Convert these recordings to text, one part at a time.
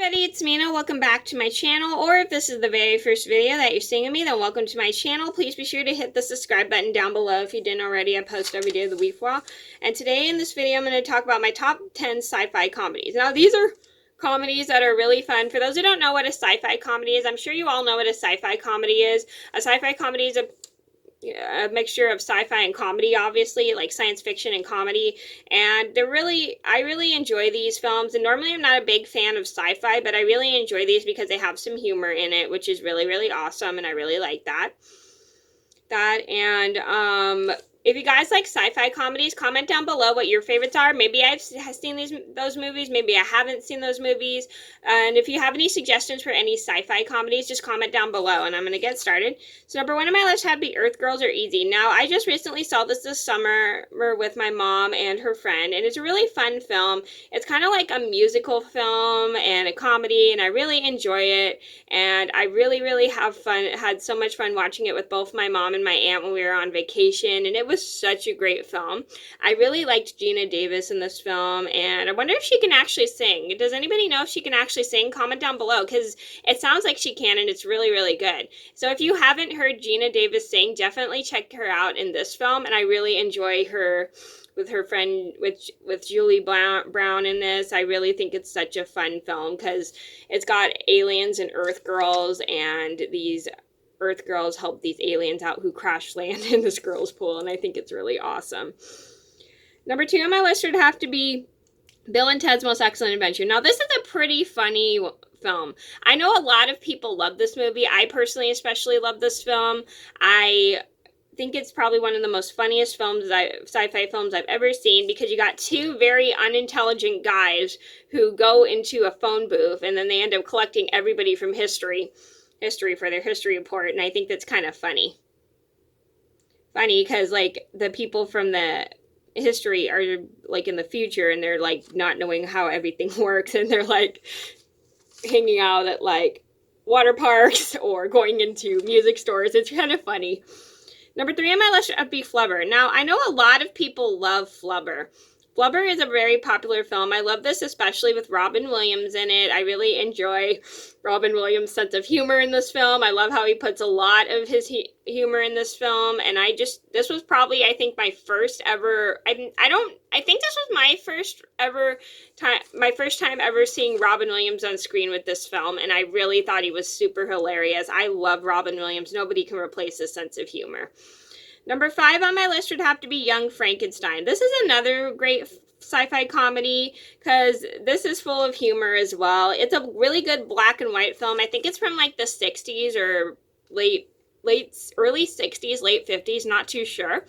Everybody, it's Mena. Welcome back to my channel, or if this is the very first video that you're seeing of me, then welcome to my channel. Please be sure to hit the subscribe button down below if you didn't already. I post every day of the week for all. And today in this video, I'm going to talk about my top 10 sci-fi comedies. Now, these are comedies that are really fun. For those who don't know what a sci-fi comedy is, I'm sure you all know what a sci-fi comedy is. A sci-fi comedy is a mixture of sci-fi and comedy, obviously, like science fiction and comedy, and I really enjoy these films. And normally I'm not a big fan of sci-fi, but I really enjoy these because they have some humor in it, which is really awesome, and I really like that. If you guys like sci-fi comedies, comment down below what your favorites are. Maybe I've seen those movies, maybe I haven't seen those movies. And if you have any suggestions for any sci-fi comedies, just comment down below and I'm going to get started. So number one on my list had to be Earth Girls Are Easy. Now, I just recently saw this summer with my mom and her friend, and it's a really fun film. It's kind of like a musical film and a comedy, and I really enjoy it. And I really had so much fun watching it with both my mom and my aunt when we were on vacation, and it was such a great film. I really liked Gina Davis in this film, and I wonder if she can actually sing. Does anybody know if she can actually sing? Comment down below, because it sounds like she can, and it's really good. So if you haven't heard Gina Davis sing, definitely check her out in this film, and I really enjoy her with her friend, with Julie Brown in this. I really think it's such a fun film because it's got aliens and Earth girls, and these Earth girls help these aliens out who crash land in this girls' pool, and I think it's really awesome. Number two on my list would have to be Bill and Ted's Most Excellent Adventure. Now, this is a pretty funny film. I know a lot of people love this movie. I personally especially love this film. I think it's probably one of the most funniest sci-fi films I've ever seen, because you got two very unintelligent guys who go into a phone booth, and then they end up collecting everybody from history for their history report, and I think that's kind of funny because like the people from the history are like in the future, and they're like not knowing how everything works, and they're like hanging out at like water parks or going into music stores. It's kind of funny. Number three on my list would be Flubber. Now, I know a lot of people love Flubber. Flubber is a very popular film. I love this especially with Robin Williams in it. I really enjoy Robin Williams' sense of humor in this film. I love how he puts a lot of his humor in this film, and this was probably, I think, my first ever, I think this was my first time ever seeing Robin Williams on screen with this film, and I really thought he was super hilarious. I love Robin Williams. Nobody can replace his sense of humor. Number five on my list would have to be Young Frankenstein. This is another great sci-fi comedy because this is full of humor as well. It's a really good black and white film. I think it's from like the 60s or early 60s, late 50s, not too sure.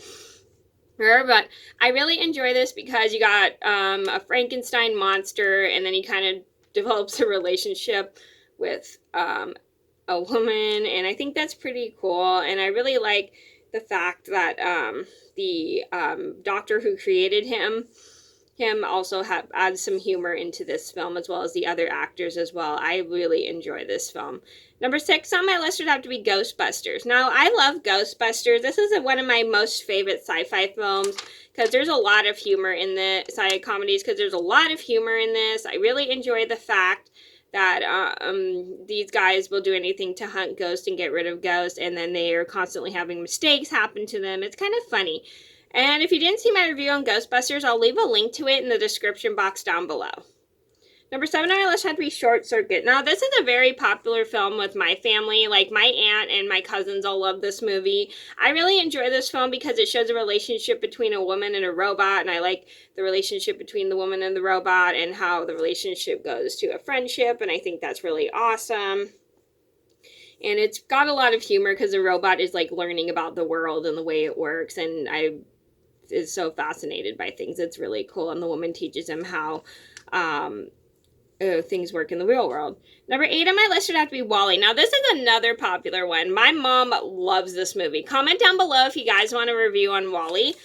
But I really enjoy this because you got a Frankenstein monster, and then he kind of develops a relationship with a woman, and I think that's pretty cool. And I really like the fact that the doctor who created him also adds some humor into this film, as well as the other actors as well. I really enjoy this film. Number six on my list would have to be Ghostbusters. Now, I love Ghostbusters. This is one of my most favorite sci-fi films because there's a lot of humor in the sci-fi comedies, because there's a lot of humor in this. I really enjoy the fact that these guys will do anything to hunt ghosts and get rid of ghosts, and then they are constantly having mistakes happen to them. It's kind of funny. And if you didn't see my review on Ghostbusters, I'll leave a link to it in the description box down below. Number seven on my list had to be Short Circuit. Now, this is a very popular film with my family. Like, my aunt and my cousins all love this movie. I really enjoy this film because it shows a relationship between a woman and a robot, and I like the relationship between the woman and the robot and how the relationship goes to a friendship, and I think that's really awesome. And it's got a lot of humor because the robot is like learning about the world and the way it works, and I is so fascinated by things. It's really cool, and the woman teaches him how things work in the real world. Number eight on my list would have to be WALL-E. Now, this is another popular one. My mom loves this movie. Comment down below if you guys want a review on WALL-E.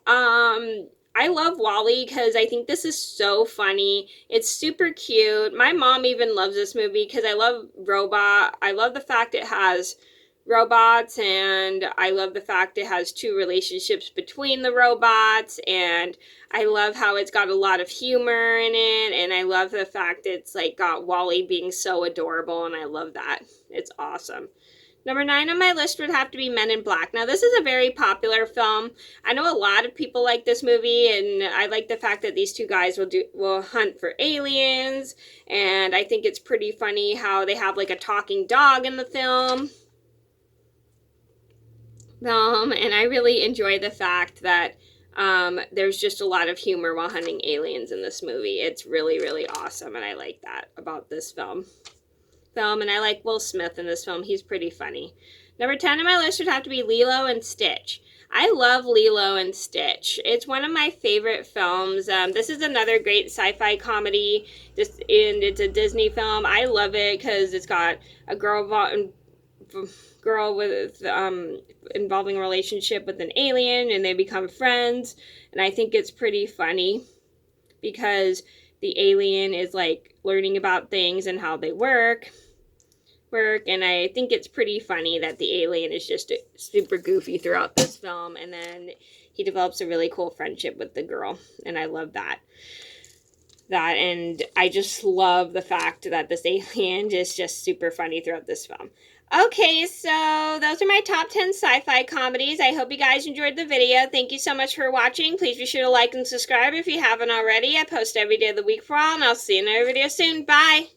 I love WALL-E because I think this is so funny. It's super cute. My mom even loves this movie because I love robot. I love the fact it has robots, and I love the fact it has two relationships between the robots, and I love how it's got a lot of humor in it, and I love the fact it's like got Wally being so adorable, and I love that. It's awesome. Number 9 on my list would have to be Men in Black. Now, this is a very popular film. I know a lot of people like this movie, and I like the fact that these two guys will hunt for aliens, and I think it's pretty funny how they have like a talking dog in the film. And I really enjoy the fact that there's just a lot of humor while hunting aliens in this movie. It's really, really awesome, and I like that about this film. And I like Will Smith in this film. He's pretty funny. Number 10 on my list would have to be Lilo and Stitch. I love Lilo and Stitch. It's one of my favorite films. This is another great sci-fi comedy, and it's a Disney film. I love it because it's got a girl with involving a relationship with an alien, and they become friends. And I think it's pretty funny because the alien is like learning about things and how they work, and I think it's pretty funny that the alien is just super goofy throughout this film, and then he develops a really cool friendship with the girl, and I love that, and I just love the fact that this alien is just super funny throughout this film. Okay, so those are my top 10 sci-fi comedies. I hope you guys enjoyed the video. Thank you so much for watching. Please be sure to like and subscribe if you haven't already. I post every day of the week for all, and I'll see you in another video soon. Bye!